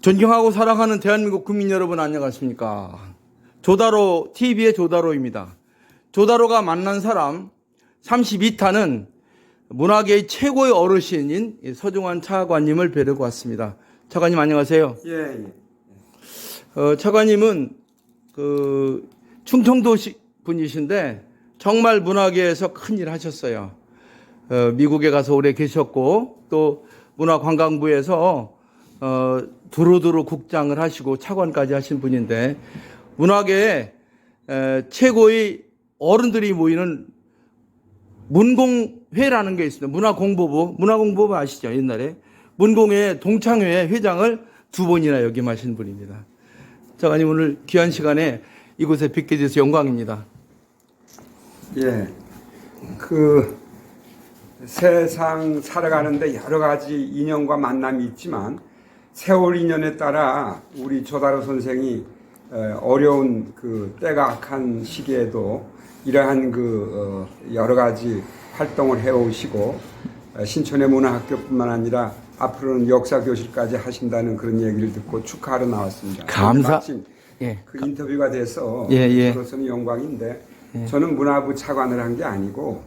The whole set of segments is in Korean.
존경하고 사랑하는 대한민국 국민 여러분 안녕하십니까. 조다로 TV의 조다로입니다. 조다로가 만난 사람 32타는 문화계의 최고의 어르신인 서중환 차관님을 뵈려고 왔습니다. 차관님 안녕하세요. 예. 차관님은 충청도 분이신데 정말 문화계에서 큰일 하셨어요. 미국에 가서 오래 계셨고 또 문화관광부에서 두루두루 국장을 하시고 차관까지 하신 분인데 문화계에 최고의 어른들이 모이는 문공회라는 게 있습니다. 문화공보부 아시죠? 옛날에 문공회 동창회 회장을 2번이나 역임하신 분입니다. 차관님 오늘 귀한 시간에 이곳에 뵙게 돼서 영광입니다. 예. 세상 살아가는데 여러 가지 인연과 만남이 있지만 세월 인연에 따라 우리 조다로 선생이 어려운 때가 악한 시기에도 이러한 여러 가지 활동을 해오시고 신촌의 문화학교뿐만 아니라 앞으로는 역사교실까지 하신다는 그런 얘기를 듣고 축하하러 나왔습니다. 마침 인터뷰가 돼서 저로서는 영광인데 저는 문화부 차관을 한 게 아니고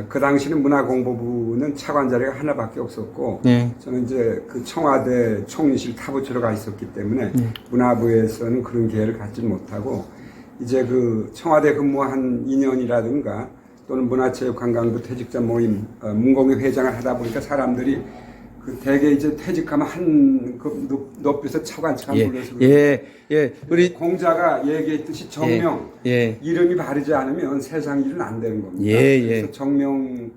그 당시는 문화공보부는 차관 자리가 하나밖에 없었고 저는 이제 청와대 총리실 타부처로 가 있었기 때문에 문화부에서는 그런 기회를 갖지 못하고 이제 청와대 근무한 2년이라든가 또는 문화체육관광부 퇴직자 모임 문공회 회장을 하다 보니까 사람들이 대개 이제 퇴직하면 한 급 높여서 차관처럼 불러서 우리 공자가 얘기했듯이 정명 이름이 바르지 않으면 세상 일은 안 되는 겁니다. 그래서 정명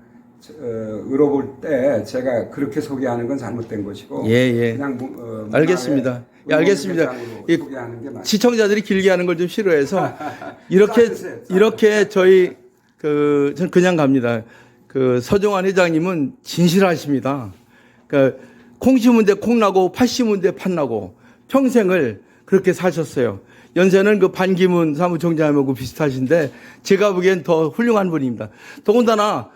으로 볼 때 제가 그렇게 소개하는 건 잘못된 것이고 그냥 알겠습니다. 알겠습니다. 소개하는 게 시청자들이 길게 하는 걸 좀 싫어해서 이렇게 저희 전 그냥 갑니다. 서중환 회장님은 진실하십니다. 콩 심은 데 콩 나고 팥 심은 데 팥 나고 평생을 그렇게 사셨어요. 연세는 반기문 사무총장하고 비슷하신데 제가 보기엔 더 훌륭한 분입니다. 더군다나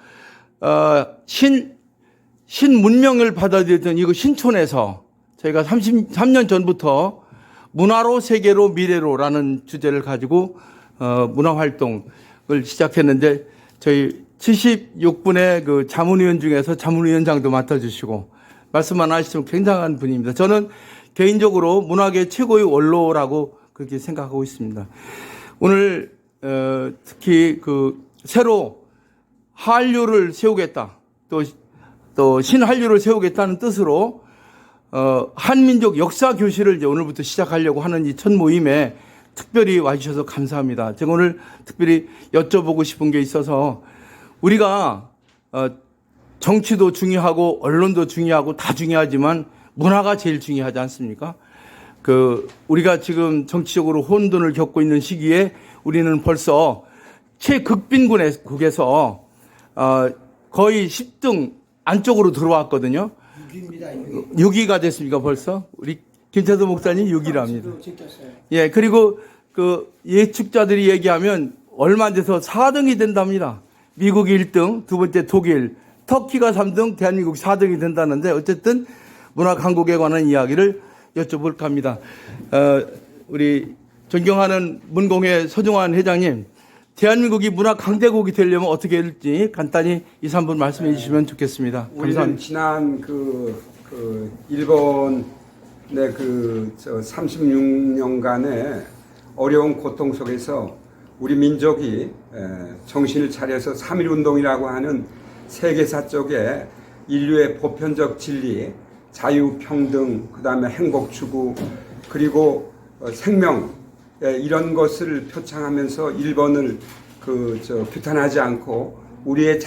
신문명을 받아들였던 이거 신촌에서 저희가 33년 전부터 문화로 세계로 미래로라는 주제를 가지고 문화활동을 시작했는데 저희 76분의 자문위원 중에서 자문위원장도 맡아주시고 말씀만 하시면 굉장한 분입니다. 저는 개인적으로 문화계 최고의 원로라고 그렇게 생각하고 있습니다. 오늘 특히 새로 한류를 세우겠다, 또 신한류를 세우겠다는 뜻으로 한민족 역사 교실을 이제 오늘부터 시작하려고 하는 이 첫 모임에 특별히 와주셔서 감사합니다. 제가 오늘 특별히 여쭤보고 싶은 게 있어서 우리가 정치도 중요하고 언론도 중요하고 다 중요하지만 문화가 제일 중요하지 않습니까? 우리가 지금 정치적으로 혼돈을 겪고 있는 시기에 우리는 벌써 최극빈국에서 거의 10등 안쪽으로 들어왔거든요. 6위입니다. 6위가 됐습니까 벌써? 우리 김태도 목사님 6위랍니다. 예, 그리고 예측자들이 얘기하면 얼마 안 돼서 4등이 된답니다. 미국이 1등, 두 번째 독일, 터키가 3등, 대한민국 4등이 된다는데 어쨌든 문화 강국에 관한 이야기를 여쭤볼까 합니다. 우리 존경하는 문공회 서중환 회장님, 대한민국이 문화 강대국이 되려면 어떻게 될지 간단히 2, 3분 말씀해 주시면 좋겠습니다. 감사합니다. 지난 일본의 36년간의 어려운 고통 속에서 우리 민족이 정신을 차려서 3.1운동이라고 하는 세계사 쪽에 인류의 보편적 진리, 자유, 평등, 그 다음에 행복 추구, 그리고 생명, 이런 것을 표창하면서 일본을 규탄하지 않고 우리의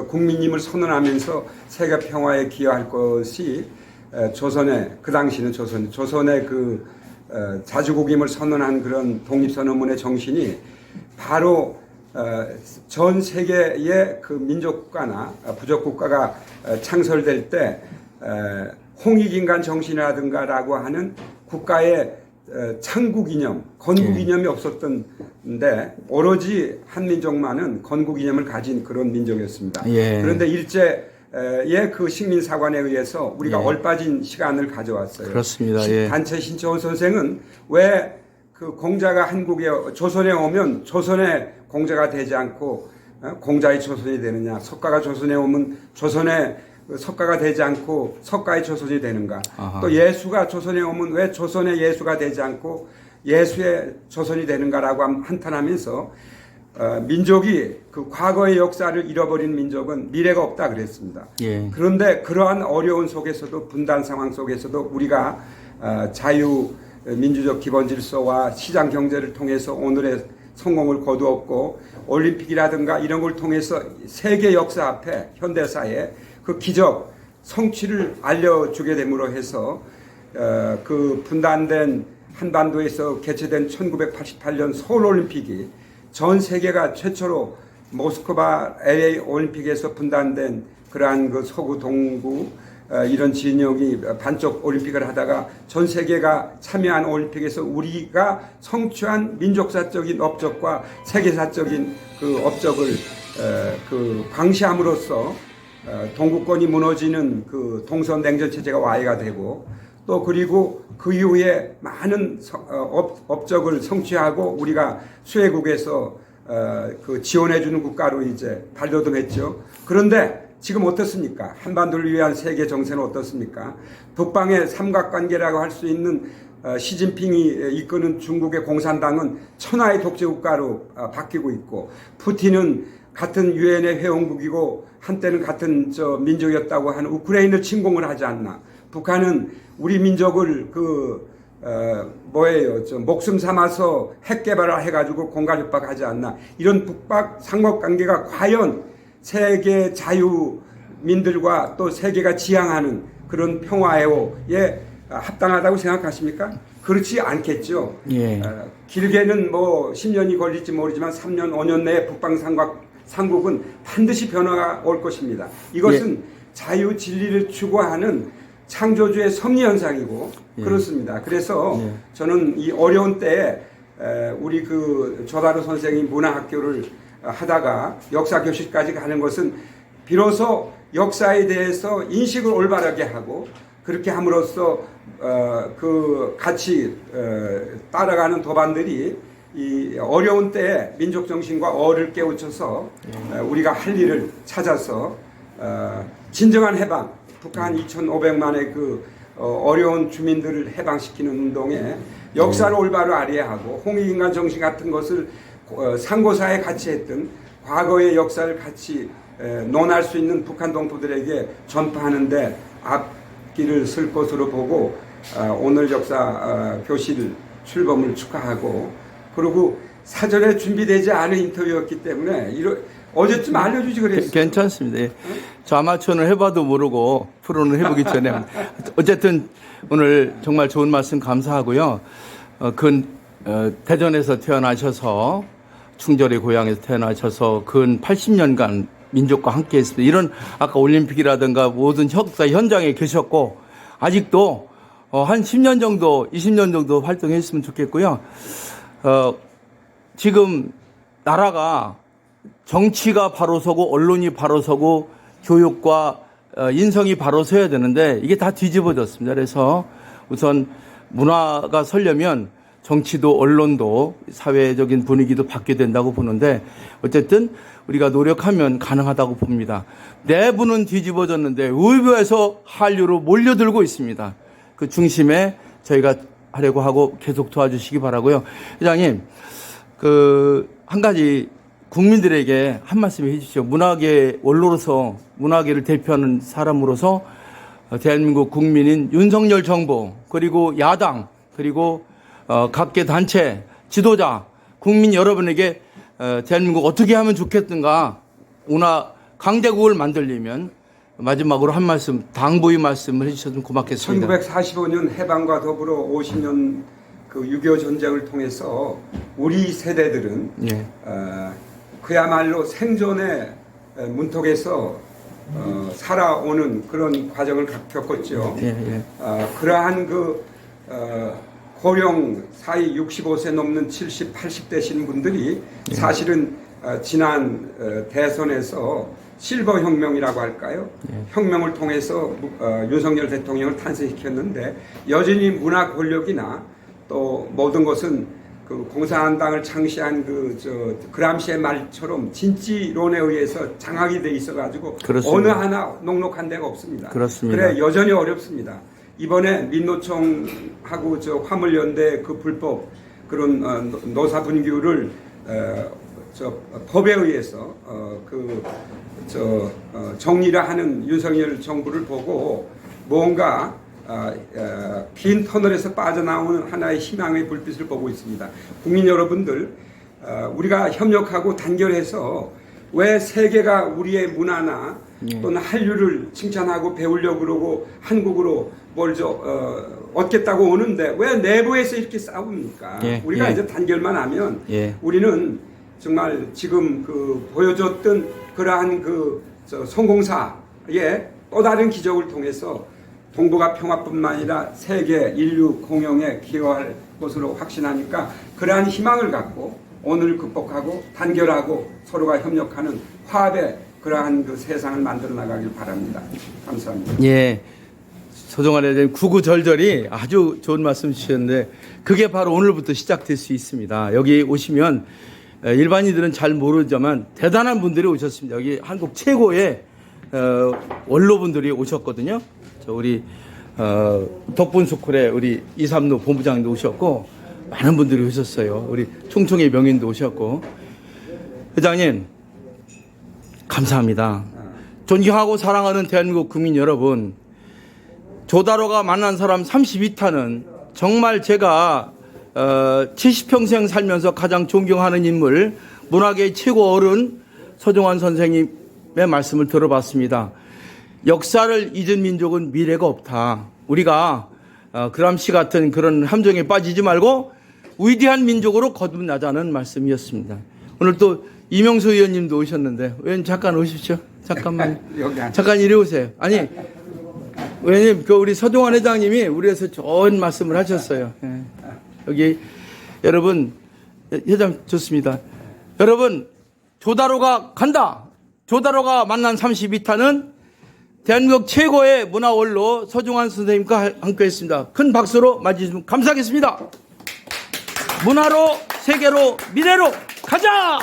국민임을 선언하면서 세계 평화에 기여할 것이 그 당시는 조선의 자주국임을 선언한 그런 독립선언문의 정신이 바로 전 세계의 민족국가나 부족국가가 창설될 때 홍익인간 정신이라든가라고 하는 국가의 창국 이념, 건국 이념이 없었던데 오로지 한민족만은 건국 이념을 가진 그런 민족이었습니다. 그런데 일제 그 식민사관에 의해서 우리가 예. 얼빠진 시간을 가져왔어요. 그렇습니다. 예. 단체 신청원 선생은 왜 그 공자가 한국에 조선에 오면 조선의 공자가 되지 않고 공자의 조선이 되느냐, 석가가 조선에 오면 조선의 석가가 되지 않고 석가의 조선이 되는가. 아하. 또 예수가 조선에 오면 왜 조선의 예수가 되지 않고 예수의 조선이 되는가라고 한탄하면서 민족이 그 과거의 역사를 잃어버린 민족은 미래가 없다 그랬습니다. 예. 그런데 그러한 어려운 속에서도 분단 상황 속에서도 우리가 자유 민주적 기본 질서와 시장 경제를 통해서 오늘의 성공을 거두었고 올림픽이라든가 이런 걸 통해서 세계 역사 앞에 현대사에 그 기적 성취를 알려주게 됨으로 해서 그 분단된 한반도에서 개최된 1988년 서울올림픽이 전 세계가 최초로 모스크바 LA 올림픽에서 분단된 그러한 그 서구 동구 이런 진영이 반쪽 올림픽을 하다가 전 세계가 참여한 올림픽에서 우리가 성취한 민족사적인 업적과 세계사적인 그 업적을 그 광시함으로써 동구권이 무너지는 그 동서 냉전 체제가 와해가 되고 또 그리고 그 이후에 많은 업적을 성취하고 우리가 수혜국에서 그 지원해주는 국가로 이제 발돋움했죠. 그런데 지금 어떻습니까? 한반도를 위한 세계 정세는 어떻습니까? 북방의 삼각관계라고 할 수 있는 시진핑이 이끄는 중국의 공산당은 천하의 독재국가로 바뀌고 있고 푸틴은 같은 유엔의 회원국이고 한때는 같은 민족이었다고 하는 우크라이나를 침공을 하지 않나. 북한은 우리 민족을 목숨 삼아서 핵 개발을 해가지고 공갈 협박하지 않나. 이런 북박 삼각관계가 과연 세계 자유민들과 또 세계가 지향하는 그런 평화에 합당하다고 생각하십니까? 그렇지 않겠죠. 예. 길게는 뭐 10년이 걸릴지 모르지만 3년, 5년 내에 북방 삼국은 반드시 변화가 올 것입니다. 이것은 자유 진리를 추구하는 창조주의 섭리 현상이고 그렇습니다. 그래서 저는 이 어려운 때에 우리 그 조다로 선생이 문화학교를 하다가 역사 교실까지 가는 것은 비로소 역사에 대해서 인식을 올바르게 하고 그렇게 함으로써 그 같이 따라가는 도반들이 이 어려운 때에 민족 정신과 어를 깨우쳐서 우리가 할 일을 찾아서 진정한 해방, 북한 2,500만의 그 어려운 주민들을 해방시키는 운동에 역사를 올바로 알아야하고 홍익인간 정신 같은 것을 상고사에 같이 했던 과거의 역사를 같이 논할 수 있는 북한 동포들에게 전파하는데 앞길을 쓸 것으로 보고 오늘 역사 교실 출범을 축하하고 그리고 사전에 준비되지 않은 인터뷰였기 때문에 어제쯤 알려주지 그랬어요. 괜찮습니다. 예. 저 아마추어는 해봐도 모르고 프로는 해보기 전에 어쨌든 오늘 정말 좋은 말씀 감사하고요. 대전에서 태어나셔서 충절의 고향에서 태어나셔서 근 80년간 민족과 함께 했습니다. 이런 아까 올림픽이라든가 모든 역사 현장에 계셨고 아직도 한 10년 정도 20년 정도 활동했으면 좋겠고요. 지금 나라가 정치가 바로 서고 언론이 바로 서고 교육과 인성이 바로 서야 되는데 이게 다 뒤집어졌습니다. 그래서 우선 문화가 서려면 정치도 언론도 사회적인 분위기도 바뀌어야 된다고 보는데 어쨌든 우리가 노력하면 가능하다고 봅니다. 내부는 뒤집어졌는데 외부에서 한류로 몰려들고 있습니다. 그 중심에 저희가 하려고 하고 계속 도와주시기 바라고요. 회장님, 한 가지 국민들에게 한 말씀 해주십시오. 문화계 원로로서 문화계를 대표하는 사람으로서 대한민국 국민인 윤석열 정부 그리고 야당 그리고 각계 단체 지도자 국민 여러분에게 대한민국 어떻게 하면 좋겠는가 문화 강대국을 만들려면 마지막으로 한 말씀 당부의 말씀을 해주셔서 고맙겠습니다. 1945년 해방과 더불어 50년 그 6.25 전쟁을 통해서 우리 세대들은 그야말로 생존의 문턱에서 살아오는 그런 과정을 겪었죠. 그러한 고령 사이 65세 넘는 70, 80대신 분들이 사실은 지난 대선에서 실버 혁명이라고 할까요? 혁명을 통해서 윤석열 대통령을 탄생시켰는데 여전히 문화 권력이나 또 모든 것은 그 공산당을 창시한 그람시의 말처럼 진지론에 의해서 장악이 돼 있어가지고 그렇습니다. 어느 하나 녹록한 데가 없습니다. 그렇습니다. 그래 여전히 어렵습니다. 이번에 민노총하고 화물연대 그 불법 그런 노사 분규를 법에 의해서 정리를 하는 윤석열 정부를 보고 뭔가 빈 터널에서 빠져나오는 하나의 희망의 불빛을 보고 있습니다. 국민 여러분들, 우리가 협력하고 단결해서 왜 세계가 우리의 문화나 또는 한류를 칭찬하고 배우려고 그러고 한국으로 뭘 얻겠다고 오는데 왜 내부에서 이렇게 싸웁니까? 우리가 이제 단결만 하면 우리는 정말 지금 보여줬던 그러한 성공사의 또 다른 기적을 통해서 동북아 평화뿐만 아니라 세계 인류 공영에 기여할 것으로 확신하니까 그러한 희망을 갖고 오늘 극복하고 단결하고 서로가 협력하는 화합의 그러한 세상을 만들어 나가길 바랍니다. 감사합니다. 예. 소중한 회장님 구구절절이 아주 좋은 말씀 주셨는데 그게 바로 오늘부터 시작될 수 있습니다. 여기 오시면 일반인들은 잘 모르지만 대단한 분들이 오셨습니다. 여기 한국 최고의 원로분들이 오셨거든요. 우리 덕분스쿨의 우리 이삼루 본부장도 오셨고 많은 분들이 오셨어요. 우리 총총의 명인도 오셨고 회장님 감사합니다. 존경하고 사랑하는 대한민국 국민 여러분, 조다로가 만난 사람 32타는 정말 제가 70평생 살면서 가장 존경하는 인물, 문학의 최고 어른 서정환 선생님의 말씀을 들어봤습니다. 역사를 잊은 민족은 미래가 없다. 우리가 그람시 같은 그런 함정에 빠지지 말고 위대한 민족으로 거듭나자는 말씀이었습니다. 오늘 또 이명수 의원님도 오셨는데 의원님 잠깐 오십시오. 잠깐만. 잠깐 이리 오세요. 아니 의원님 우리 서종환 회장님이 우리에서 좋은 말씀을 하셨어요. 여기 여러분 회장 좋습니다. 여러분 조다로가 간다. 조다로가 만난 32타는 대한민국 최고의 문화원로 서종환 선생님과 함께했습니다. 큰 박수로 맞이해주시면 감사하겠습니다. 문화로 세계로 미래로 가자.